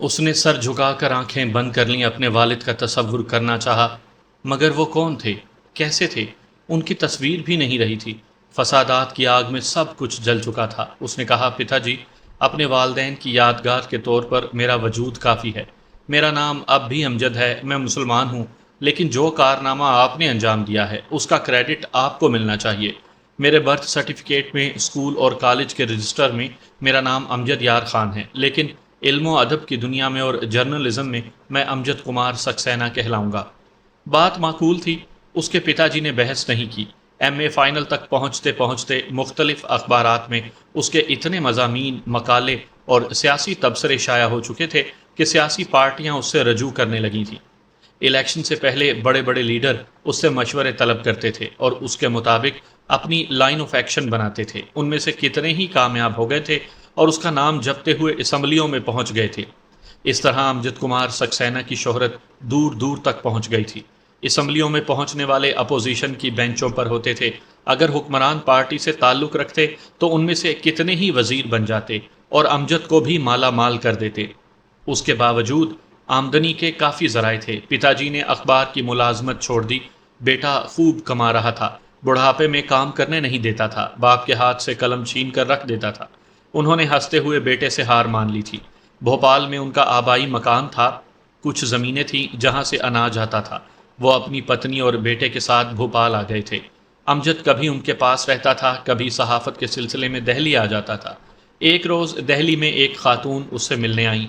اس نے سر جھکا کر آنکھیں بند کر لیں، اپنے والد کا تصور کرنا چاہا، مگر وہ کون تھے، کیسے تھے؟ ان کی تصویر بھی نہیں رہی تھی۔ فسادات کی آگ میں سب کچھ جل چکا تھا۔ اس نے کہا، پتا جی، اپنے والدین کی یادگار کے طور پر میرا وجود کافی ہے۔ میرا نام اب بھی امجد ہے، میں مسلمان ہوں، لیکن جو کارنامہ آپ نے انجام دیا ہے اس کا کریڈٹ آپ کو ملنا چاہیے۔ میرے برتھ سرٹیفکیٹ میں، اسکول اور کالج کے رجسٹر میں میرا نام امجد یار خان ہے، لیکن علم و ادب کی دنیا میں اور جرنلزم میں امجد کمار سکسینہ کہلاؤں گا۔ بات معقول تھی۔ اس کے پتا جی نے بحث نہیں کی۔ ایم اے فائنل تک پہنچتے پہنچتے مختلف اخبارات میں اس کے اتنے مضامین، مقالے اور سیاسی تبصرے شائع ہو چکے تھے کہ سیاسی پارٹیاں اس سے رجوع کرنے لگی تھیں۔ الیکشن سے پہلے بڑے بڑے لیڈر اس سے مشورے طلب کرتے تھے اور اس کے مطابق اپنی لائن آف ایکشن بناتے تھے۔ ان میں سے کتنے ہی کامیاب ہو گئے تھے اور اس کا نام جپتے ہوئے اسمبلیوں میں پہنچ گئے تھے۔ اس طرح امجد کمار سکسینہ کی شہرت دور دور تک پہنچ گئی تھی۔ اسمبلیوں میں پہنچنے والے اپوزیشن کی بینچوں پر ہوتے تھے۔ اگر حکمران پارٹی سے تعلق رکھتے تو ان میں سے کتنے ہی وزیر بن جاتے اور امجد کو بھی مالا مال کر دیتے۔ اس کے باوجود آمدنی کے کافی ذرائع تھے۔ پتا جی نے اخبار کی ملازمت چھوڑ دی۔ بیٹا خوب کما رہا تھا، بڑھاپے میں کام کرنے نہیں دیتا تھا، باپ کے ہاتھ سے قلم چھین کر رکھ دیتا تھا۔ انہوں نے ہنستے ہوئے بیٹے سے ہار مان لی تھی۔ بھوپال میں ان کا آبائی مکان تھا، کچھ زمینیں تھیں جہاں سے اناج آتا تھا۔ وہ اپنی پتنی اور بیٹے کے ساتھ بھوپال آ گئے تھے۔ امجد کبھی ان کے پاس رہتا تھا، کبھی صحافت کے سلسلے میں دہلی آ جاتا تھا۔ ایک روز دہلی میں ایک خاتون اس سے ملنے آئیں۔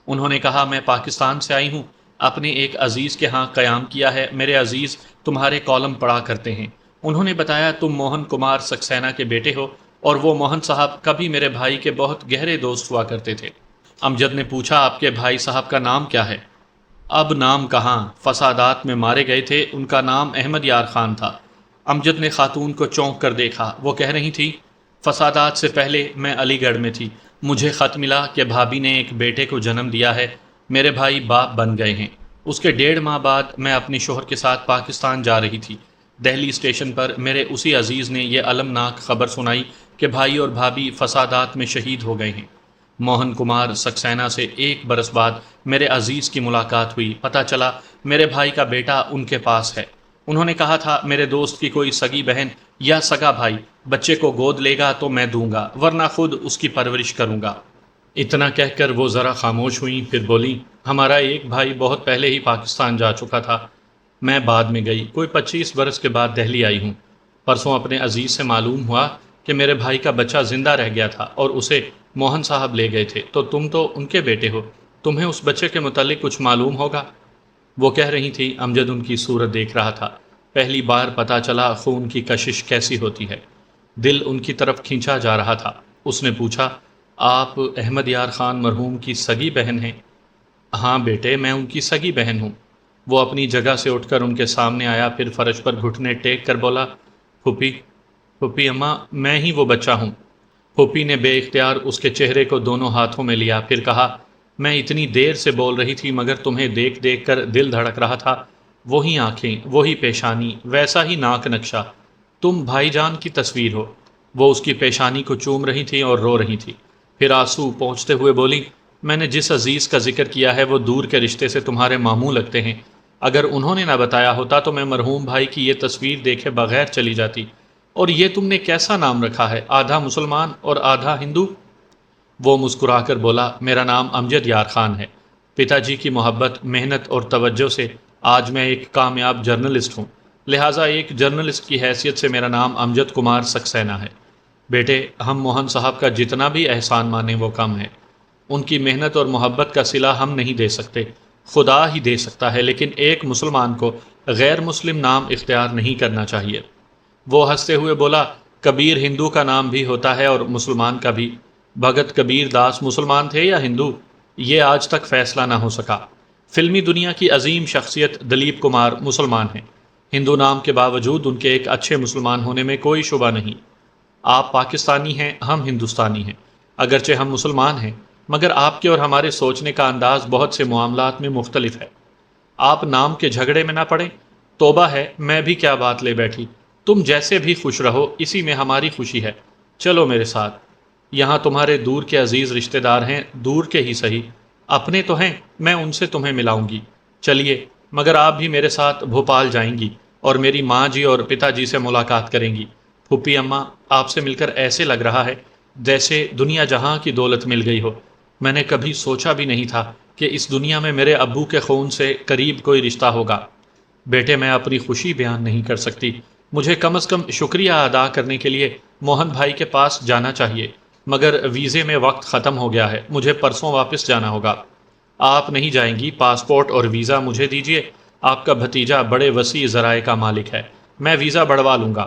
انہوں نے کہا، میں پاکستان سے آئی ہوں، اپنے ایک عزیز کے ہاں قیام کیا ہے۔ میرے عزیز تمہارے کالم پڑھا کرتے ہیں۔ انہوں نے بتایا، تم موہن کمار سکسینہ کے بیٹے ہو، اور وہ موہن صاحب کبھی میرے بھائی کے بہت گہرے دوست ہوا کرتے تھے۔ امجد نے پوچھا، آپ کے بھائی صاحب کا نام کیا ہے؟ اب نام کہاں، فسادات میں مارے گئے تھے، ان کا نام احمد یار خان تھا۔ امجد نے خاتون کو چونک کر دیکھا۔ وہ کہہ رہی تھی، فسادات سے پہلے میں علی گڑھ میں تھی، مجھے خط ملا کہ بھابھی نے ایک بیٹے کو جنم دیا ہے، میرے بھائی باپ بن گئے ہیں۔ اس کے 1.5 ماہ بعد میں اپنے شوہر کے ساتھ پاکستان جا رہی تھی۔ دہلی اسٹیشن پر میرے اسی عزیز نے یہ المناک خبر سنائی کہ بھائی اور بھابھی فسادات میں شہید ہو گئے ہیں۔ موہن کمار سکسینہ سے 1 برس بعد میرے عزیز کی ملاقات ہوئی۔ پتہ چلا میرے بھائی کا بیٹا ان کے پاس ہے۔ انہوں نے کہا تھا، میرے دوست کی کوئی سگی بہن یا سگا بھائی بچے کو گود لے گا تو میں دوں گا، ورنہ خود اس کی پرورش کروں گا۔ اتنا کہہ کر وہ ذرا خاموش ہوئیں، پھر بولی، ہمارا ایک بھائی بہت پہلے ہی پاکستان جا چکا تھا، میں بعد میں گئی، کوئی 25 برس کے بعد دہلی آئی ہوں۔ پرسوں اپنے عزیز سے معلوم ہوا کہ میرے بھائی کا بچہ زندہ رہ گیا تھا اور اسے موہن صاحب لے گئے تھے، تو تم تو ان کے بیٹے ہو، تمہیں اس بچے کے متعلق کچھ معلوم ہوگا؟ وہ کہہ رہی تھی۔ امجد ان کی صورت دیکھ رہا تھا۔ پہلی بار پتہ چلا خون کی کشش کیسی ہوتی ہے۔ دل ان کی طرف کھینچا جا رہا تھا۔ اس نے پوچھا، آپ احمد یار خان مرحوم کی سگی بہن ہیں؟ ہاں بیٹے، میں ان کی سگی بہن ہوں۔ وہ اپنی جگہ سے اٹھ کر ان کے سامنے آیا، پھر فرش پر گھٹنے ٹیک کر بولا، پھوپھی اماں، میں ہی وہ بچہ ہوں۔ پھوپھی نے بے اختیار اس کے چہرے کو دونوں ہاتھوں میں لیا، پھر کہا، میں اتنی دیر سے بول رہی تھی مگر تمہیں دیکھ دیکھ کر دل دھڑک رہا تھا، وہی آنکھیں، وہی پیشانی، ویسا ہی ناک نقشہ، تم بھائی جان کی تصویر ہو۔ وہ اس کی پیشانی کو چوم رہی تھی اور رو رہی تھی، پھر آنسو پہنچتے ہوئے بولی، میں نے جس عزیز کا ذکر کیا ہے وہ دور کے رشتے سے تمہارے ماموں لگتے ہیں، اگر انہوں نے نہ بتایا ہوتا تو میں مرحوم بھائی کی یہ تصویر دیکھے بغیر چلی جاتی۔ اور یہ تم نے کیسا نام رکھا ہے، آدھا مسلمان اور آدھا ہندو؟ وہ مسکرا کر بولا، میرا نام امجد یار خان ہے۔ پتا جی کی محبت، محنت اور توجہ سے آج میں ایک کامیاب جرنلسٹ ہوں، لہٰذا ایک جرنلسٹ کی حیثیت سے میرا نام امجد کمار سکسینہ ہے۔ بیٹے، ہم موہن صاحب کا جتنا بھی احسان مانیں وہ کم ہے۔ ان کی محنت اور محبت کا صلہ ہم نہیں دے سکتے، خدا ہی دے سکتا ہے، لیکن ایک مسلمان کو غیر مسلم نام اختیار نہیں کرنا چاہیے۔ وہ ہنستے ہوئے بولا، کبیر ہندو کا نام بھی ہوتا ہے اور مسلمان کا بھی۔ بھگت کبیر داس مسلمان تھے یا ہندو، یہ آج تک فیصلہ نہ ہو سکا۔ فلمی دنیا کی عظیم شخصیت دلیپ کمار مسلمان ہیں، ہندو نام کے باوجود ان کے ایک اچھے مسلمان ہونے میں کوئی شبہ نہیں۔ آپ پاکستانی ہیں، ہم ہندوستانی ہیں، اگرچہ ہم مسلمان ہیں، مگر آپ کے اور ہمارے سوچنے کا انداز بہت سے معاملات میں مختلف ہے۔ آپ نام کے جھگڑے میں نہ پڑیں۔ توبہ ہے، میں بھی کیا بات لے بیٹھی، تم جیسے بھی خوش رہو، اسی میں ہماری خوشی ہے، چلو میرے ساتھ۔ یہاں تمہارے دور کے عزیز رشتہ دار ہیں، دور کے ہی صحیح، اپنے تو ہیں، میں ان سے تمہیں ملاؤں گی، چلیے، مگر آپ بھی میرے ساتھ بھوپال جائیں گی اور میری ماں جی اور پتا جی سے ملاقات کریں گی۔ پھوپھی اماں، آپ سے مل کر ایسے لگ رہا ہے جیسے دنیا جہاں کی دولت مل گئی ہو۔ میں نے کبھی سوچا بھی نہیں تھا کہ اس دنیا میں میرے ابو کے خون سے قریب کوئی رشتہ ہوگا۔ بیٹے، میں اپنی خوشی بیان نہیں کر سکتی، مجھے کم از کم شکریہ ادا کرنے کے لیے موہن بھائی کے پاس جانا چاہیے، مگر ویزے میں وقت ختم ہو گیا ہے، مجھے پرسوں واپس جانا ہوگا۔ آپ نہیں جائیں گی، پاسپورٹ اور ویزا مجھے دیجیے، آپ کا بھتیجا بڑے وسیع ذرائع کا مالک ہے، میں ویزا بڑھوا لوں گا۔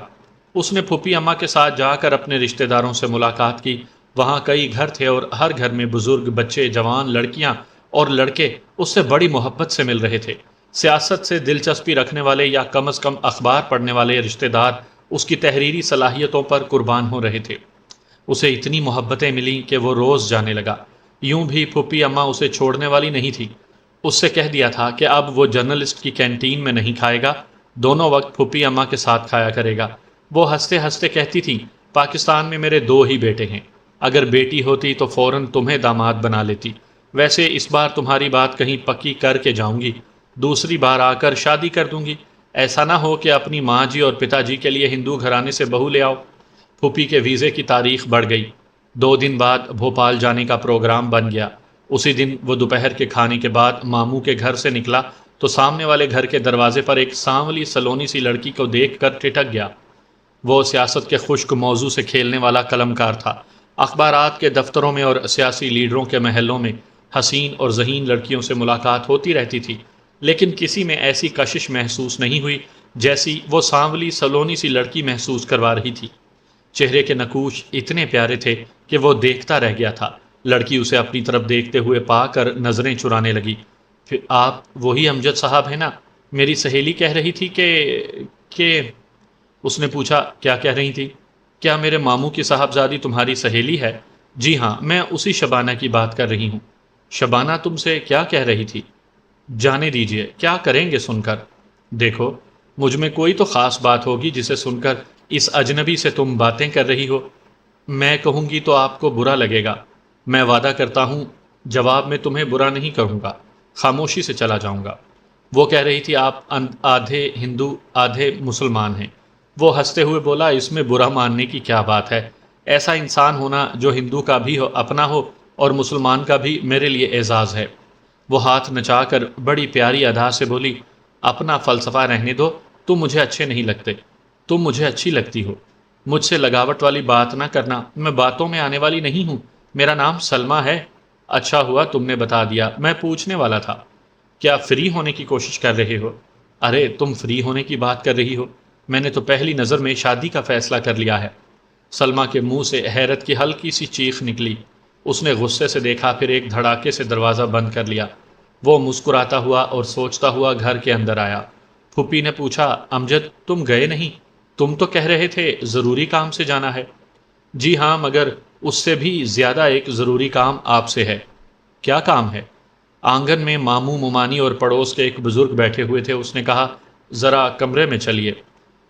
اس نے پھوپھی اماں کے ساتھ جا کر اپنے رشتہ داروں سے ملاقات کی۔ وہاں کئی گھر تھے اور ہر گھر میں بزرگ، بچے، جوان، لڑکیاں اور لڑکے اس سے بڑی محبت سے مل رہے تھے۔ سیاست سے دلچسپی رکھنے والے یا کم از کم اخبار پڑھنے والے رشتہ دار اس کی تحریری صلاحیتوں پر قربان ہو رہے تھے۔ اسے اتنی محبتیں ملیں کہ وہ روز جانے لگا۔ یوں بھی پھوپھی اماں اسے چھوڑنے والی نہیں تھی۔ اس سے کہہ دیا تھا کہ اب وہ جرنلسٹ کی کینٹین میں نہیں کھائے گا، دونوں وقت پھوپھی اماں کے ساتھ کھایا کرے گا۔ وہ ہنستے ہنستے کہتی تھی، پاکستان میں میرے دو ہی بیٹے ہیں، اگر بیٹی ہوتی تو فوراً تمہیں داماد بنا لیتی۔ ویسے اس بار تمہاری بات کہیں پکی کر کے جاؤں گی، دوسری بار آ کر شادی کر دوں گی، ایسا نہ ہو کہ اپنی ماں جی اور پتا جی کے لیے ہندو گھرانے سے بہو لے آؤ۔ پھوپھی کے ویزے کی تاریخ بڑھ گئی۔ 2 دن بعد بھوپال جانے کا پروگرام بن گیا۔ اسی دن وہ دوپہر کے کھانے کے بعد ماموں کے گھر سے نکلا تو سامنے والے گھر کے دروازے پر ایک سانولی سلونی سی لڑکی کو دیکھ کر ٹھٹک گیا۔ وہ سیاست کے خشک موضوع سے کھیلنے والا قلمکار تھا۔ اخبارات کے دفتروں میں اور سیاسی لیڈروں کے محلوں میں حسین اور ذہین لڑکیوں سے ملاقات ہوتی رہتی تھی، لیکن کسی میں ایسی کشش محسوس نہیں ہوئی جیسی وہ سانولی سلونی سی لڑکی محسوس کروا رہی تھی۔ چہرے کے نقوش اتنے پیارے تھے کہ وہ دیکھتا رہ گیا تھا۔ لڑکی اسے اپنی طرف دیکھتے ہوئے پا کر نظریں چرانے لگی۔ پھر آپ وہی امجد صاحب ہیں نا؟ میری سہیلی کہہ رہی تھی کہ اس نے پوچھا، کیا کہہ رہی تھی؟ کیا میرے ماموں کی صاحبزادی تمہاری سہیلی ہے؟ جی ہاں، میں اسی شبانہ کی بات کر رہی ہوں۔ شبانہ تم سے کیا کہہ رہی تھی؟ جانے دیجئے، کیا کریں گے سن کر؟ دیکھو، مجھ میں کوئی تو خاص بات ہوگی جسے سن کر اس اجنبی سے تم باتیں کر رہی ہو۔ میں کہوں گی تو آپ کو برا لگے گا، میں وعدہ کرتا ہوں جواب میں تمہیں برا نہیں کروں گا، خاموشی سے چلا جاؤں گا۔ وہ کہہ رہی تھی آپ آدھے ہندو آدھے مسلمان ہیں۔ وہ ہنستے ہوئے بولا، اس میں برا ماننے کی کیا بات ہے؟ ایسا انسان ہونا جو ہندو کا بھی ہو اپنا ہو اور مسلمان کا بھی میرے لیے اعزاز ہے۔ وہ ہاتھ نچا کر بڑی پیاری ادا سے بولی، اپنا فلسفہ رہنے دو، تم مجھے اچھے نہیں لگتے، تم مجھے اچھی لگتی ہو۔ مجھ سے لگاوٹ والی بات نہ کرنا، میں باتوں میں آنے والی نہیں ہوں، میرا نام سلمہ ہے۔ اچھا ہوا تم نے بتا دیا، میں پوچھنے والا تھا، کیا فری ہونے کی کوشش کر رہے ہو؟ ارے تم فری ہونے کی بات کر رہی ہو؟ میں نے تو پہلی نظر میں شادی کا فیصلہ کر لیا ہے۔ سلمہ کے منہ سے حیرت کی ہلکی سی چیخ نکلی۔ اس نے غصے سے دیکھا، پھر ایک دھڑاکے سے دروازہ بند کر لیا۔ وہ مسکراتا ہوا اور سوچتا ہوا گھر کے اندر آیا۔ پھوپھی نے پوچھا، امجد تم گئے نہیں؟ تم تو کہہ رہے تھے ضروری کام سے جانا ہے۔ جی ہاں، مگر اس سے بھی زیادہ ایک ضروری کام آپ سے ہے۔ کیا کام ہے؟ آنگن میں ماموں ممانی اور پڑوس کے ایک بزرگ بیٹھے ہوئے تھے۔ اس نے کہا، ذرا کمرے میں چلیے۔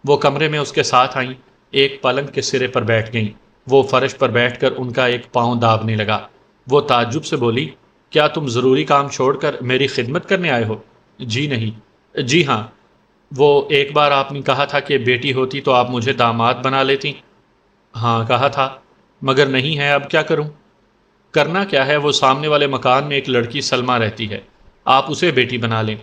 وہ کمرے میں اس کے ساتھ آئیں، ایک پلنگ کے سرے پر بیٹھ گئیں۔ وہ فرش پر بیٹھ کر ان کا ایک پاؤں دابنے لگا۔ وہ تعجب سے بولی، کیا تم ضروری کام چھوڑ کر میری خدمت کرنے آئے ہو؟ جی نہیں۔ جی ہاں، وہ ایک بار آپ نے کہا تھا کہ بیٹی ہوتی تو آپ مجھے داماد بنا لیتی۔ ہاں کہا تھا، مگر نہیں ہے، اب کیا کروں؟ کرنا کیا ہے، وہ سامنے والے مکان میں ایک لڑکی سلمہ رہتی ہے، آپ اسے بیٹی بنا لیں۔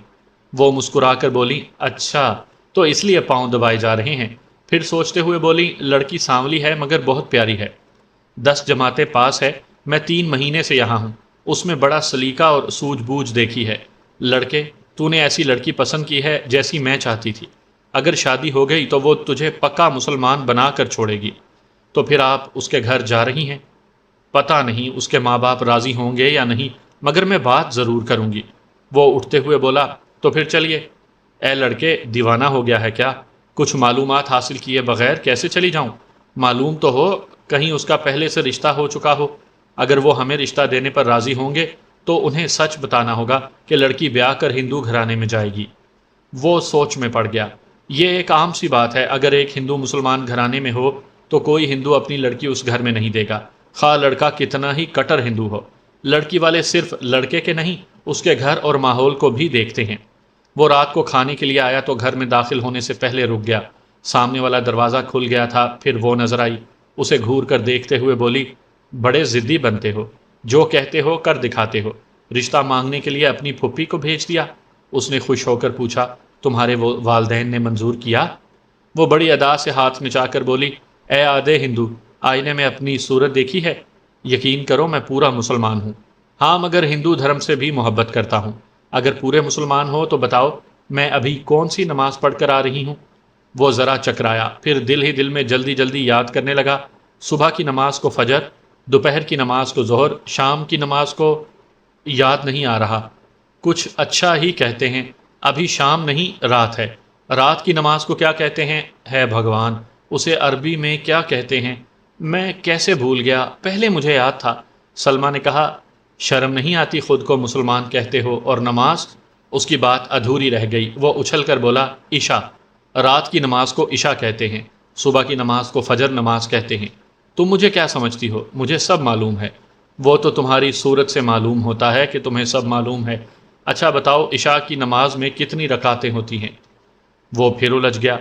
وہ مسکرا کر بولی، اچھا تو اس لیے پاؤں دبائے جا رہے ہیں؟ پھر سوچتے ہوئے بولی، لڑکی سانولی ہے مگر بہت پیاری ہے، 10 جماعتیں پاس ہے، میں 3 مہینے سے یہاں ہوں، اس میں بڑا سلیقہ اور سوجھ بوجھ دیکھی ہے۔ لڑکے، تو نے ایسی لڑکی پسند کی ہے جیسی میں چاہتی تھی، اگر شادی ہو گئی تو وہ تجھے پکا مسلمان بنا کر چھوڑے گی، تو پھر آپ اس کے گھر جا رہی ہیں؟ پتہ نہیں اس کے ماں باپ راضی ہوں گے یا نہیں، مگر میں بات ضرور کروں گی۔ وہ اٹھتے ہوئے بولا، تو پھر چلیے۔ اے لڑکے، دیوانہ ہو گیا ہے کیا؟ کچھ معلومات حاصل کیے بغیر کیسے چلی جاؤں؟ معلوم تو ہو، کہیں اس کا پہلے سے رشتہ ہو چکا ہو۔ اگر وہ ہمیں رشتہ دینے پر راضی ہوں گے تو انہیں سچ بتانا ہوگا کہ لڑکی بیاہ کر ہندو گھرانے میں جائے گی۔ وہ سوچ میں پڑ گیا۔ یہ ایک عام سی بات ہے، اگر ایک ہندو مسلمان گھرانے میں ہو تو کوئی ہندو اپنی لڑکی اس گھر میں نہیں دے گا، خواہ لڑکا کتنا ہی کٹر ہندو ہو۔ لڑکی والے صرف لڑکے کے نہیں، اس کے گھر اور ماحول کو بھی دیکھتے ہیں۔ وہ رات کو کھانے کے لیے آیا تو گھر میں داخل ہونے سے پہلے رک گیا۔ سامنے والا دروازہ کھل گیا تھا، پھر وہ نظر آئی، اسے گھور کر دیکھتے ہوئے بولی، بڑے ضدی بنتے ہو، جو کہتے ہو کر دکھاتے ہو۔ رشتہ مانگنے کے لیے اپنی پھپھی کو بھیج دیا؟ اس نے خوش ہو کر پوچھا، تمہارے والدین نے منظور کیا؟ وہ بڑی ادا سے ہاتھ نچا کر بولی، اے آدھے ہندو، آئینے میں اپنی صورت دیکھی ہے؟ یقین کرو میں پورا مسلمان ہوں۔ ہاں، مگر ہندو دھرم سے بھی محبت کرتا ہوں۔ اگر پورے مسلمان ہو تو بتاؤ میں ابھی کون سی نماز پڑھ کر آ رہی ہوں؟ وہ ذرا چکرایا، پھر دل ہی دل میں جلدی جلدی یاد کرنے لگا، صبح کی نماز کو فجر، دوپہر کی نماز کو ظہر، شام کی نماز کو یاد نہیں آ رہا۔ کچھ اچھا ہی کہتے ہیں، ابھی شام نہیں رات ہے۔ رات کی نماز کو کیا کہتے ہیں؟ ہے بھگوان، اسے عربی میں کیا کہتے ہیں؟ میں کیسے بھول گیا، پہلے مجھے یاد تھا۔ سلمہ نے کہا، شرم نہیں آتی خود کو مسلمان کہتے ہو اور نماز؟ اس کی بات ادھوری رہ گئی۔ وہ اچھل کر بولا، عشاء، رات کی نماز کو عشاء کہتے ہیں، صبح کی نماز کو فجر نماز کہتے ہیں۔ تم مجھے کیا سمجھتی ہو؟ مجھے سب معلوم ہے۔ وہ تو تمہاری صورت سے معلوم ہوتا ہے کہ تمہیں سب معلوم ہے۔ اچھا بتاؤ، عشاء کی نماز میں کتنی رکعتیں ہوتی ہیں؟ وہ پھر الجھ گیا،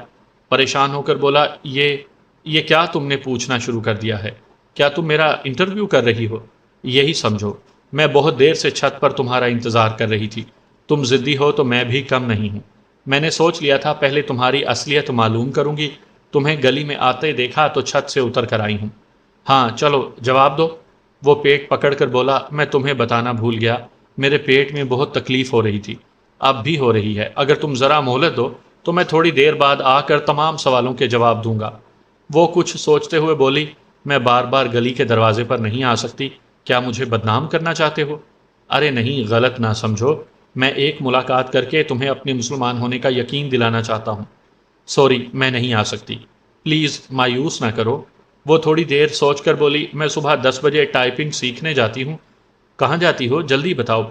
پریشان ہو کر بولا، یہ کیا تم نے پوچھنا شروع کر دیا ہے؟ کیا تم میرا انٹرویو کر رہی ہو؟ یہی سمجھو، میں بہت دیر سے چھت پر تمہارا انتظار کر رہی تھی۔ تم ضدی ہو تو میں بھی کم نہیں ہوں۔ میں نے سوچ لیا تھا پہلے تمہاری اصلیت معلوم کروں گی۔ تمہیں گلی میں آتے دیکھا تو چھت سے اتر کر آئی ہوں۔ ہاں چلو جواب دو۔ وہ پیٹ پکڑ کر بولا، میں تمہیں بتانا بھول گیا، میرے پیٹ میں بہت تکلیف ہو رہی تھی، اب بھی ہو رہی ہے۔ اگر تم ذرا مہلت دو تو میں تھوڑی دیر بعد آ کر تمام سوالوں کے جواب دوں گا۔ وہ کچھ سوچتے ہوئے بولی، میں بار بار گلی کے دروازے پر نہیں آ سکتی، کیا مجھے بدنام کرنا چاہتے ہو؟ ارے نہیں، غلط نہ سمجھو، میں ایک ملاقات کر کے تمہیں اپنے مسلمان ہونے کا یقین دلانا چاہتا ہوں۔ سوری، میں نہیں آ سکتی، پلیز مایوس نہ کرو۔ وہ تھوڑی دیر سوچ کر بولی، میں صبح 10 بجے ٹائپنگ سیکھنے جاتی ہوں۔ کہاں جاتی ہو؟ جلدی بتاؤ۔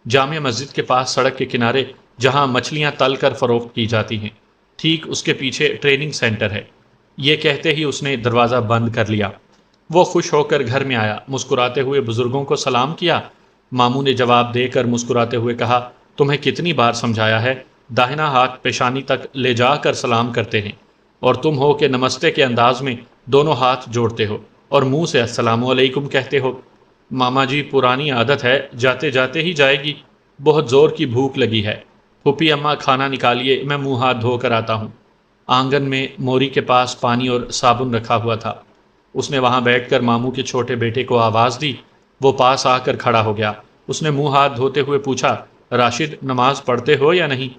جامع مسجد کے پاس سڑک کے کنارے، جہاں مچھلیاں تل کر فروخت کی جاتی ہیں، ٹھیک اس کے پیچھے ٹریننگ سینٹر ہے۔ یہ کہتے ہی اس نے دروازہ بند کر لیا۔ وہ خوش ہو کر گھر میں آیا، مسکراتے ہوئے بزرگوں کو سلام کیا۔ ماموں نے جواب دے کر مسکراتے ہوئے کہا، تمہیں کتنی بار سمجھایا ہے، داہنا ہاتھ پیشانی تک لے جا کر سلام کرتے ہیں، اور تم ہو کہ نمستے کے انداز میں دونوں ہاتھ جوڑتے ہو اور منہ سے السلام علیکم کہتے ہو۔ ماما جی، پرانی عادت ہے، جاتے جاتے ہی جائے گی، بہت زور کی بھوک لگی ہے۔ پھوپھی اماں کھانا نکالیے، میں منہ ہاتھ دھو کر آتا ہوں۔ آنگن میں موری کے پاس پانی اور صابن رکھا ہوا تھا، اس نے وہاں بیٹھ کر ماموں کے چھوٹے بیٹے کو آواز دی۔ وہ پاس آ کر کھڑا ہو گیا۔ اس نے منہ ہاتھ دھوتے ہوئے پوچھا، راشد، نماز پڑھتے ہو یا نہیں؟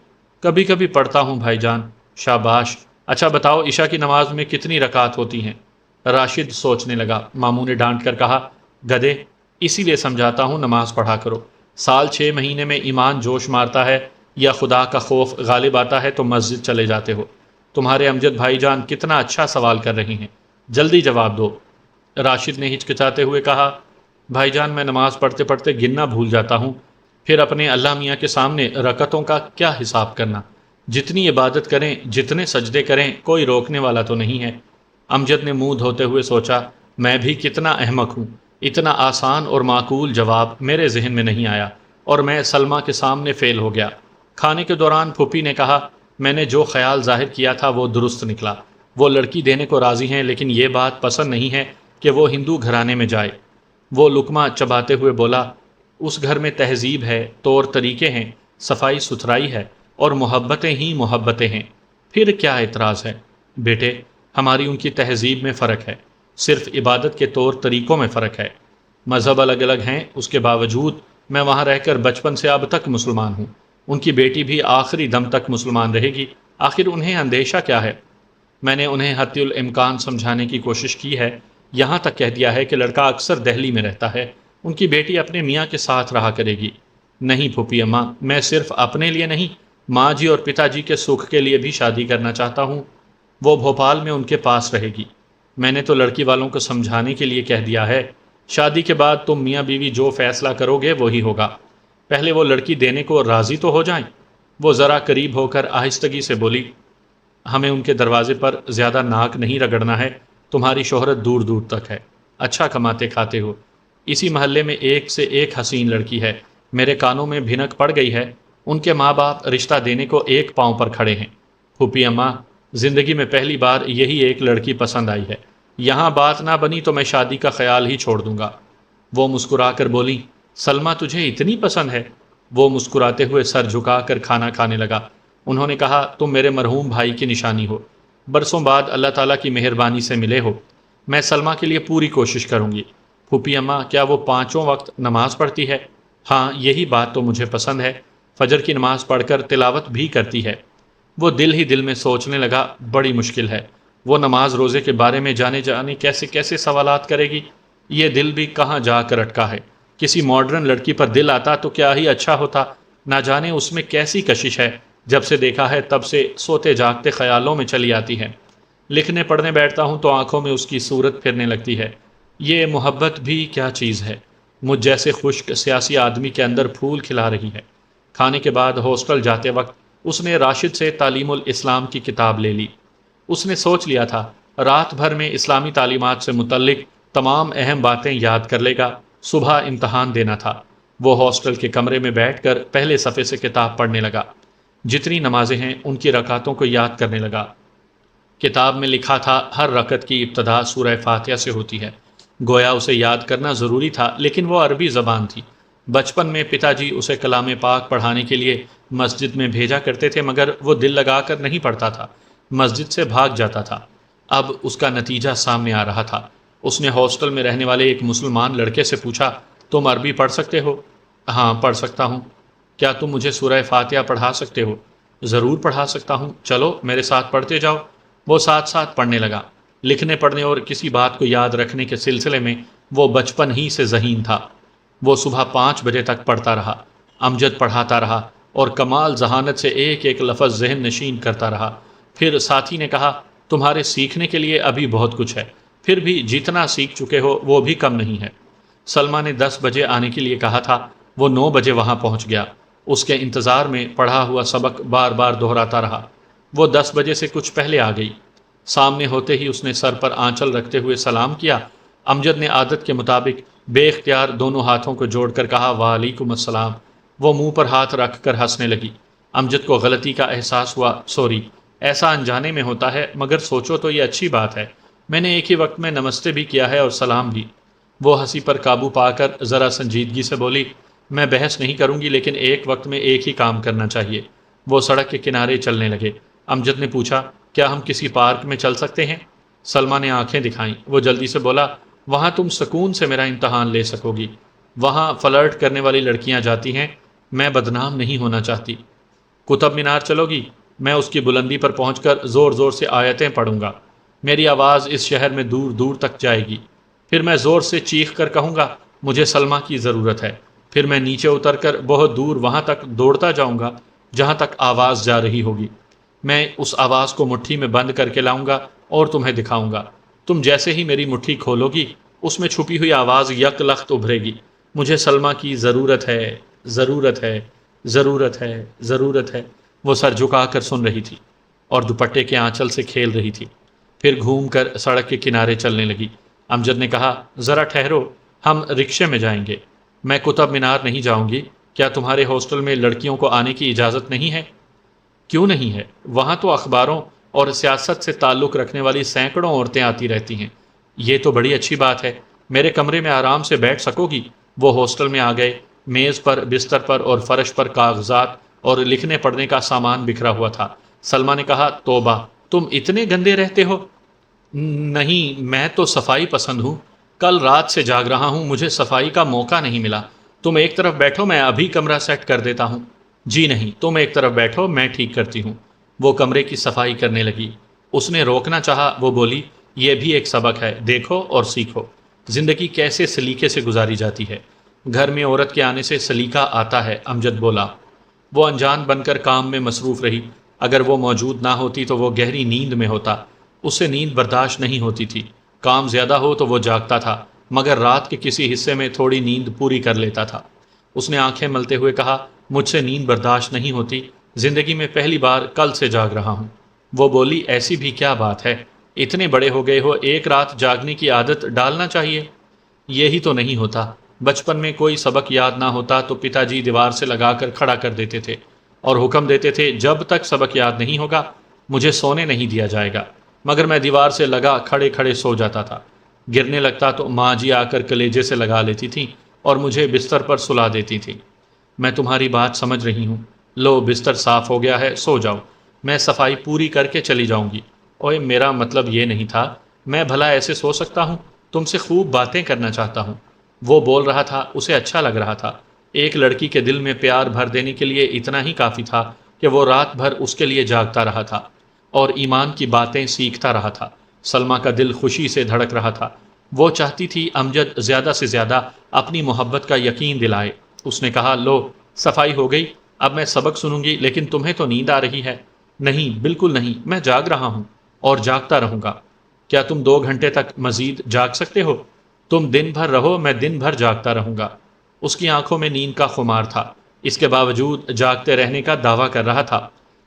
کبھی کبھی پڑھتا ہوں بھائی جان۔ شاباش، اچھا بتاؤ عشاء کی نماز میں کتنی رکعت ہوتی ہیں؟ راشد سوچنے لگا۔ ماموں نے ڈانٹ کر کہا، گدھے، اسی لیے سمجھاتا ہوں نماز پڑھا کرو۔ سال 6 مہینے میں ایمان جوش مارتا ہے یا خدا کا خوف غالب آتا ہے تو مسجد چلے جاتے ہو۔ تمہارے امجد بھائی جان کتنا اچھا سوال کر رہے ہیں، جلدی جواب دو۔ راشد نے ہچکچاتے ہوئے کہا، بھائی جان میں نماز پڑھتے پڑھتے گننا بھول جاتا ہوں، پھر اپنے اللہ میاں کے سامنے رکعتوں کا کیا حساب کرنا؟ جتنی عبادت کریں، جتنے سجدے کریں، کوئی روکنے والا تو نہیں ہے۔ امجد نے منہ دھوتے ہوئے سوچا، میں بھی کتنا احمق ہوں، اتنا آسان اور معقول جواب میرے ذہن میں نہیں آیا، اور میں سلمہ کے سامنے فیل ہو گیا۔ کھانے کے دوران پھوپھی نے کہا، میں نے جو خیال ظاہر کیا تھا وہ درست نکلا۔ وہ لڑکی دینے کو راضی ہیں، لیکن یہ بات پسند نہیں ہے کہ وہ ہندو گھرانے میں جائے۔ وہ لقمہ چباتے ہوئے بولا، اس گھر میں تہذیب ہے، طور طریقے ہیں، صفائی ستھرائی ہے، اور محبتیں ہی محبتیں ہیں، پھر کیا اعتراض ہے؟ بیٹے، ہماری ان کی تہذیب میں فرق ہے، صرف عبادت کے طور طریقوں میں فرق ہے۔ مذہب الگ الگ ہیں، اس کے باوجود میں وہاں رہ کر بچپن سے اب تک مسلمان ہوں۔ ان کی بیٹی بھی آخری دم تک مسلمان رہے گی، آخر انہیں اندیشہ کیا ہے؟ میں نے انہیں حتی الامکان سمجھانے کی کوشش کی ہے، یہاں تک کہہ دیا ہے کہ لڑکا اکثر دہلی میں رہتا ہے، ان کی بیٹی اپنے میاں کے ساتھ رہا کرے گی۔ نہیں پھوپھی اماں، میں صرف اپنے لیے نہیں، ماں جی اور پتا جی کے سکھ کے لیے بھی شادی کرنا چاہتا ہوں۔ وہ بھوپال میں ان کے پاس رہے گی۔ میں نے تو لڑکی والوں کو سمجھانے کے لیے کہہ دیا ہے، شادی کے بعد تم میاں بیوی جو فیصلہ کرو گے وہی ہوگا، پہلے وہ لڑکی دینے کو راضی تو ہو جائیں۔ وہ ذرا قریب ہو کر آہستگی سے بولی، ہمیں ان کے دروازے پر زیادہ ناک نہیں رگڑنا ہے، تمہاری شہرت دور دور تک ہے، اچھا کماتے کھاتے ہو، اسی محلے میں ایک سے ایک حسین لڑکی ہے، میرے کانوں میں بھنک پڑ گئی ہے۔ ان کے ماں باپ رشتہ دینے کو ایک پاؤں پر کھڑے ہیں۔ پھوپھی اماں، زندگی میں پہلی بار یہی ایک لڑکی پسند آئی ہے، یہاں بات نہ بنی تو میں شادی کا خیال ہی چھوڑ دوں گا۔ وہ مسکرا کر بولی، سلمیٰ تجھے اتنی پسند ہے؟ وہ مسکراتے ہوئے سر جھکا کر کھانا کھانے لگا۔ انہوں نے کہا، تم میرے مرحوم بھائی کی نشانی ہو، برسوں بعد اللہ تعالیٰ کی مہربانی سے ملے ہو۔ میں سلمیٰ کے لیے پوری کوشش کروں گی۔ پھوپھی اماں، کیا وہ پانچوں وقت نماز پڑھتی ہے؟ ہاں، یہی بات تو مجھے پسند ہے، فجر کی نماز پڑھ کر تلاوت بھی کرتی ہے۔ وہ دل ہی دل میں سوچنے لگا، بڑی مشکل ہے، وہ نماز روزے کے بارے میں جانے کیسے کیسے سوالات کرے گی۔ یہ دل بھی کہاں جا کر اٹکا ہے، کسی ماڈرن لڑکی پر دل آتا تو کیا ہی اچھا ہوتا، نہ جانے اس میں کیسی کشش ہے، جب سے دیکھا ہے تب سے سوتے جاگتے خیالوں میں چلی آتی ہے۔ لکھنے پڑھنے بیٹھتا ہوں تو آنکھوں میں اس کی صورت پھرنے لگتی ہے۔ یہ محبت بھی کیا چیز ہے، مجھ جیسے خشک سیاسی آدمی کے اندر پھول کھلا رہی ہے۔ کھانے کے بعد ہاسٹل جاتے وقت اس نے راشد سے تعلیم الاسلام کی کتاب لے لی۔ اس نے سوچ لیا تھا رات بھر میں اسلامی تعلیمات سے متعلق تمام اہم باتیں یاد کر لے گا، صبح امتحان دینا تھا۔ وہ ہاسٹل کے کمرے میں بیٹھ کر پہلے صفحے سے کتاب پڑھنے لگا، جتنی نمازیں ہیں ان کی رکعتوں کو یاد کرنے لگا۔ کتاب میں لکھا تھا ہر رکعت کی ابتدا سورہ فاتحہ سے ہوتی ہے، گویا اسے یاد کرنا ضروری تھا، لیکن وہ عربی زبان تھی۔ بچپن میں پتا جی اسے کلام پاک پڑھانے کے لیے مسجد میں بھیجا کرتے تھے، مگر وہ دل لگا کر نہیں پڑھتا تھا، مسجد سے بھاگ جاتا تھا۔ اب اس کا نتیجہ سامنے آ رہا تھا۔ اس نے ہاسٹل میں رہنے والے ایک مسلمان لڑکے سے پوچھا، تم عربی پڑھ سکتے ہو؟ ہاں پڑھ سکتا ہوں۔ کیا تم مجھے سورہ فاتحہ پڑھا سکتے ہو؟ ضرور پڑھا سکتا ہوں، چلو میرے ساتھ پڑھتے جاؤ۔ وہ ساتھ ساتھ پڑھنے لگا۔ لکھنے پڑھنے اور کسی بات کو یاد رکھنے کے سلسلے میں وہ بچپن ہی سے ذہین تھا۔ وہ صبح 5 بجے تک پڑھتا رہا، امجد پڑھاتا رہا اور کمال ذہانت سے ایک ایک لفظ ذہن نشین کرتا رہا۔ پھر ساتھی نے کہا، تمہارے سیکھنے کے لیے ابھی بہت کچھ ہے، پھر بھی جتنا سیکھ چکے ہو وہ بھی کم نہیں ہے۔ سلمیٰ نے 10 بجے آنے کے لیے کہا تھا، وہ 9 بجے وہاں پہنچ گیا۔ اس کے انتظار میں پڑھا ہوا سبق بار بار دہراتا رہا۔ وہ 10 بجے سے کچھ پہلے آ گئی۔ سامنے ہوتے ہی اس نے سر پر آنچل رکھتے ہوئے سلام کیا۔ امجد نے عادت کے مطابق بے اختیار دونوں ہاتھوں کو جوڑ کر کہا، وعلیکم السلام۔ وہ منہ پر ہاتھ رکھ کر ہنسنے لگی۔ امجد کو غلطی کا احساس ہوا، سوری، ایسا انجانے میں ہوتا ہے، مگر سوچو تو یہ اچھی بات ہے، میں نے ایک ہی وقت میں نمستے بھی کیا ہے اور سلام بھی۔ وہ ہنسی پر قابو پا کر ذرا سنجیدگی سے بولی، میں بحث نہیں کروں گی، لیکن ایک وقت میں ایک ہی کام کرنا چاہیے۔ وہ سڑک کے کنارے چلنے لگے۔ امجد نے پوچھا، کیا ہم کسی پارک میں چل سکتے ہیں؟ سلمیٰ نے آنکھیں دکھائیں۔ وہ جلدی سے بولا، وہاں تم سکون سے میرا امتحان لے سکو گی، وہاں فلرٹ کرنے والی لڑکیاں جاتی ہیں، میں بدنام نہیں ہونا چاہتی۔ قطب مینار چلو گی؟ میں اس کی بلندی پر پہنچ کر زور زور سے آیتیں پڑھوں گا، میری آواز اس شہر میں دور دور تک جائے گی، پھر میں زور سے چیخ کر کہوں گا، مجھے سلمیٰ کی ضرورت ہے، پھر میں نیچے اتر کر بہت دور وہاں تک دوڑتا جاؤں گا جہاں تک آواز جا رہی ہوگی، میں اس آواز کو مٹھی میں بند کر کے لاؤں گا اور تمہیں دکھاؤں گا، تم جیسے ہی میری مٹھی کھولو گی اس میں چھپی ہوئی آواز یک لخت ابھرے گی، مجھے سلمیٰ کی ضرورت ہے، ضرورت ہے، ضرورت ہے، ضرورت ہے۔ وہ سر جھکا کر سن رہی تھی اور دوپٹے کے آنچل سے کھیل رہی تھی، پھر گھوم کر سڑک کے کنارے چلنے لگی۔ امجد نے کہا، ذرا ٹھہرو، ہم رکشے میں جائیں گے، میں قطب مینار نہیں جاؤں گی، کیا تمہارے ہاسٹل میں لڑکیوں کو آنے کی اجازت نہیں ہے؟ کیوں نہیں ہے؟ وہاں تو اخباروں اور سیاست سے تعلق رکھنے والی سینکڑوں عورتیں آتی رہتی ہیں، یہ تو بڑی اچھی بات ہے، میرے کمرے میں آرام سے بیٹھ سکو گی۔ وہ ہاسٹل میں آ گئے۔ میز پر، بستر پر اور فرش پر کاغذات اور لکھنے پڑھنے کا سامان بکھرا ہوا تھا۔ سلمیٰ نے کہا، توبہ، تم اتنے گندے رہتے ہو؟ نہیں، میں تو صفائی پسند ہوں، کل رات سے جاگ رہا ہوں، مجھے صفائی کا موقع نہیں ملا۔ تم ایک طرف بیٹھو، میں ابھی کمرہ سیٹ کر دیتا ہوں۔ جی نہیں، تم ایک طرف بیٹھو، میں ٹھیک کرتی ہوں۔ وہ کمرے کی صفائی کرنے لگی۔ اس نے روکنا چاہا، وہ بولی، یہ بھی ایک سبق ہے، دیکھو اور سیکھو، زندگی کیسے سلیقے سے گزاری جاتی ہے۔ گھر میں عورت کے آنے سے سلیقہ آتا ہے، امجد بولا۔ وہ انجان بن کر کام میں مصروف رہی۔ اگر وہ موجود نہ ہوتی تو وہ گہری نیند میں ہوتا، اسے نیند برداشت نہیں ہوتی تھی، کام زیادہ ہو تو وہ جاگتا تھا، مگر رات کے کسی حصے میں تھوڑی نیند پوری کر لیتا تھا۔ اس نے آنکھیں ملتے ہوئے کہا، مجھ سے نیند برداشت نہیں ہوتی، زندگی میں پہلی بار کل سے جاگ رہا ہوں۔ وہ بولی، ایسی بھی کیا بات ہے، اتنے بڑے ہو گئے ہو، ایک رات جاگنے کی عادت ڈالنا چاہیے۔ یہی تو نہیں ہوتا۔ بچپن میں کوئی سبق یاد نہ ہوتا تو پتا جی دیوار سے لگا کر کھڑا کر دیتے تھے اور حکم دیتے تھے جب تک سبق یاد نہیں ہوگا مجھے سونے نہیں دیا جائے گا، مگر میں دیوار سے لگا کھڑے کھڑے سو جاتا تھا۔ گرنے لگتا تو ماں جی آ کر کلیجے سے لگا لیتی تھیں اور مجھے بستر پر سلا دیتی تھیں۔ میں تمہاری بات سمجھ رہی ہوں، لو بستر صاف ہو گیا ہے، سو جاؤ، میں صفائی پوری کر کے چلی جاؤں گی۔ اوئے میرا مطلب یہ نہیں تھا، میں بھلا ایسے سو سکتا ہوں؟ تم سے خوب باتیں کرنا چاہتا ہوں۔ وہ بول رہا تھا، اسے اچھا لگ رہا تھا۔ ایک لڑکی کے دل میں پیار بھر دینے کے لیے اتنا ہی کافی تھا کہ وہ رات بھر اس کے لیے جاگتا رہا تھا اور ایمان کی باتیں سیکھتا رہا تھا۔ سلمیٰ کا دل خوشی سے دھڑک رہا تھا۔ وہ چاہتی تھی امجد زیادہ سے زیادہ اپنی محبت کا یقین دلائے۔ اس نے کہا، لو صفائی ہو گئی، اب میں سبق سنوں گی، لیکن تمہیں تو نیند آ رہی ہے۔ نہیں، بالکل نہیں، میں جاگ رہا ہوں اور جاگتا رہوں گا۔ کیا تم 2 گھنٹے تک مزید جاگ سکتے ہو؟ تم دن بھر رہو، میں دن بھر جاگتا رہوں گا۔ اس کی آنکھوں میں نیند کا خمار تھا، اس کے باوجود جاگتے رہنے کا دعویٰ کر رہا تھا۔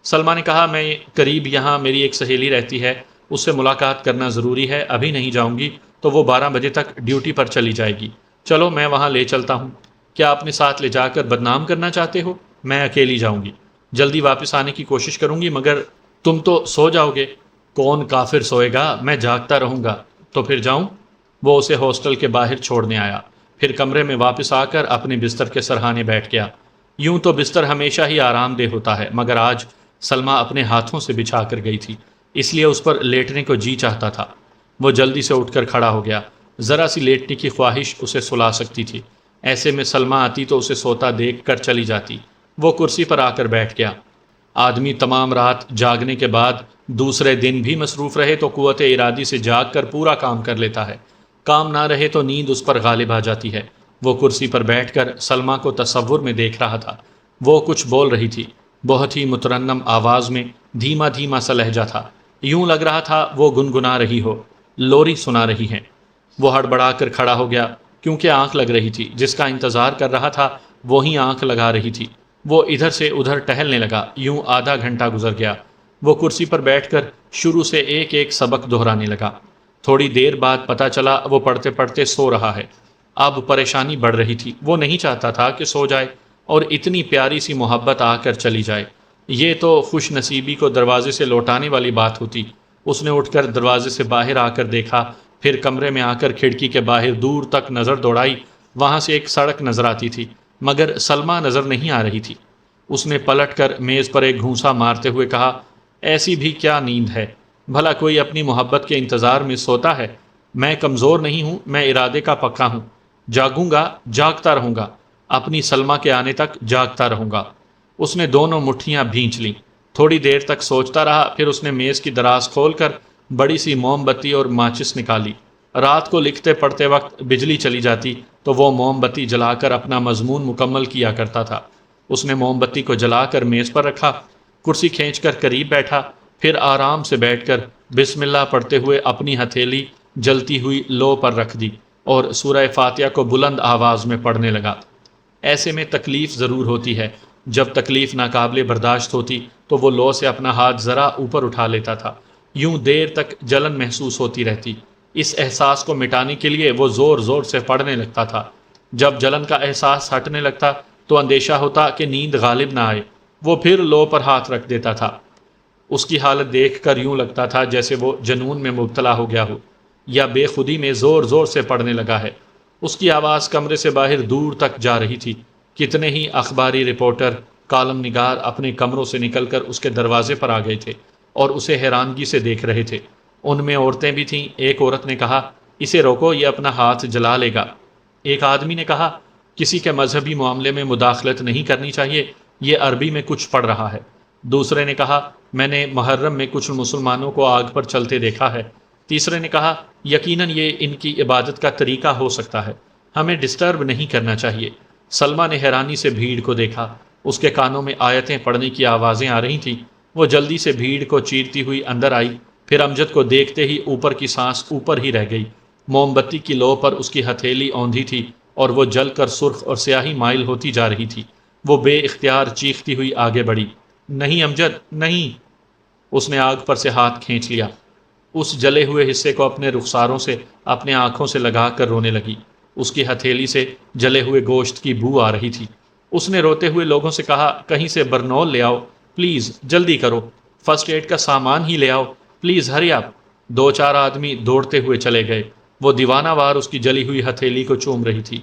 سلمیٰ نے کہا، میں قریب یہاں میری ایک سہیلی رہتی ہے، اس سے ملاقات کرنا ضروری ہے، ابھی نہیں جاؤں گی تو وہ 12 بجے تک ڈیوٹی پر چلی جائے گی۔ چلو میں وہاں لے چلتا ہوں۔ کیا اپنے ساتھ لے جا کر بدنام کرنا چاہتے ہو؟ میں اکیلی جاؤں گی، جلدی واپس آنے کی کوشش کروں گی، مگر تم تو سو جاؤ گے۔ کون کافر سوئے گا، میں جاگتا رہوں گا۔ تو پھر جاؤں؟ وہ اسے ہاسٹل کے باہر چھوڑنے آیا، پھر کمرے میں واپس آ کر اپنے بستر کے سرہانے بیٹھ گیا۔ یوں تو بستر ہمیشہ ہی آرام دہ ہوتا ہے، مگر آج سلمیٰ اپنے ہاتھوں سے بچھا کر گئی تھی، اس لیے اس پر لیٹنے کو جی چاہتا تھا۔ وہ جلدی سے اٹھ کر کھڑا ہو گیا، ذرا سی لیٹنے کی خواہش اسے سلا سکتی تھی۔ ایسے میں سلمیٰ آتی تو اسے سوتا دیکھ کر چلی جاتی۔ وہ کرسی پر آ کر بیٹھ گیا۔ آدمی تمام رات جاگنے کے بعد دوسرے دن بھی مصروف رہے تو قوت ارادی سے جاگ کر پورا کام کر لیتا ہے، کام نہ رہے تو نیند اس پر غالب آ جاتی ہے۔ وہ کرسی پر بیٹھ کر سلمیٰ کو تصور میں دیکھ رہا تھا۔ وہ کچھ بول رہی تھی، بہت ہی مترنم آواز میں، دھیما دھیما سا لہجہ تھا، یوں لگ رہا تھا وہ گنگنا رہی ہو، لوری سنا رہی ہیں۔ وہ ہڑبڑا کر کھڑا ہو گیا، کیونکہ آنکھ لگ رہی تھی، جس کا انتظار کر رہا تھا وہی آنکھ لگا رہی تھی۔ وہ ادھر سے ادھر ٹہلنے لگا، یوں آدھا گھنٹہ گزر گیا۔ وہ کرسی پر بیٹھ کر شروع سے ایک ایک سبق دہرانے لگا۔ تھوڑی دیر بعد پتہ چلا وہ پڑھتے پڑھتے سو رہا ہے۔ اب پریشانی بڑھ رہی تھی، وہ نہیں چاہتا تھا کہ سو جائے اور اتنی پیاری سی محبت آ کر چلی جائے۔ یہ تو خوش نصیبی کو دروازے سے لوٹانے والی بات ہوتی۔ اس نے اٹھ کر دروازے سے باہر آ کر دیکھا، پھر کمرے میں آ کر کھڑکی کے باہر دور تک نظر دوڑائی، وہاں سے ایک سڑک نظر آتی تھی، مگر سلمیٰ نظر نہیں آ رہی تھی۔ اس نے پلٹ کر میز پر ایک گھونسا مارتے ہوئے کہا، ایسی بھی کیا نیند ہے، بھلا کوئی اپنی محبت کے انتظار میں سوتا ہے؟ میں کمزور نہیں ہوں، میں ارادے کا پکا ہوں، جاگوں گا، جاگتا رہوں گا، اپنی سلمیٰ کے آنے تک جاگتا رہوں گا۔ اس نے دونوں مٹھیاں بھینچ لیں، تھوڑی دیر تک سوچتا رہا، پھر اس نے میز کی دراز کھول کر بڑی سی موم بتی اور ماچس نکالی۔ رات کو لکھتے پڑھتے وقت بجلی چلی جاتی تو وہ موم بتی جلا کر اپنا مضمون مکمل کیا کرتا تھا۔ اس نے موم بتی کو جلا کر میز پر رکھا، کرسی کھینچ کر قریب بیٹھا، پھر آرام سے بیٹھ کر بسم اللہ پڑھتے ہوئے اپنی ہتھیلی جلتی ہوئی لو پر رکھ دی اور سورہ فاتحہ کو بلند آواز میں پڑھنے لگا۔ ایسے میں تکلیف ضرور ہوتی ہے، جب تکلیف ناقابل برداشت ہوتی تو وہ لو سے اپنا ہاتھ ذرا اوپر اٹھا لیتا تھا، یوں دیر تک جلن محسوس ہوتی رہتی۔ اس احساس کو مٹانے کے لیے وہ زور زور سے پڑھنے لگتا تھا۔ جب جلن کا احساس ہٹنے لگتا تو اندیشہ ہوتا کہ نیند غالب نہ آئے، وہ پھر لو پر ہاتھ رکھ دیتا تھا۔ اس کی حالت دیکھ کر یوں لگتا تھا جیسے وہ جنون میں مبتلا ہو گیا ہو یا بے خودی میں زور زور سے پڑھنے لگا ہے۔ اس کی آواز کمرے سے باہر دور تک جا رہی تھی۔ کتنے ہی اخباری رپورٹر، کالم نگار اپنے کمروں سے نکل کر اس کے دروازے پر آ گئے تھے اور اسے حیرانگی سے دیکھ رہے تھے۔ ان میں عورتیں بھی تھیں۔ ایک عورت نے کہا، اسے روکو، یہ اپنا ہاتھ جلا لے گا۔ ایک آدمی نے کہا، کسی کے مذہبی معاملے میں مداخلت نہیں کرنی چاہیے، یہ عربی میں کچھ پڑھ رہا ہے۔ دوسرے نے کہا، میں نے محرم میں کچھ مسلمانوں کو آگ پر چلتے دیکھا ہے۔ تیسرے نے کہا، یقیناً یہ ان کی عبادت کا طریقہ ہو سکتا ہے، ہمیں ڈسٹرب نہیں کرنا چاہیے۔ سلمیٰ نے حیرانی سے بھیڑ کو دیکھا، اس کے کانوں میں آیتیں پڑھنے کی آوازیں آ رہی تھیں۔ وہ جلدی سے بھیڑ کو چیرتی ہوئی اندر آئی، پھر امجد کو دیکھتے ہی اوپر کی سانس اوپر ہی رہ گئی۔ موم بتی کی لو پر اس کی ہتھیلی اوندھی تھی اور وہ جل کر سرخ اور سیاہی مائل ہوتی جا رہی تھی۔ وہ بے اختیار چیختی ہوئی آگے بڑھی، نہیں امجد، نہیں۔ اس نے آگ پر سے ہاتھ کھینچ لیا، اس جلے ہوئے حصے کو اپنے رخساروں سے، اپنے آنکھوں سے لگا کر رونے لگی۔ اس کی ہتھیلی سے جلے ہوئے گوشت کی بو آ رہی تھی۔ اس نے روتے ہوئے لوگوں سے کہا، کہیں سے برنول لے آؤ، پلیز جلدی کرو، فرسٹ ایڈ کا سامان ہی لے آؤ، پلیز ہری آپ۔ دو چار آدمی دوڑتے ہوئے چلے گئے۔ وہ دیوانہ وار اس کی جلی ہوئی ہتھیلی کو چوم رہی تھی۔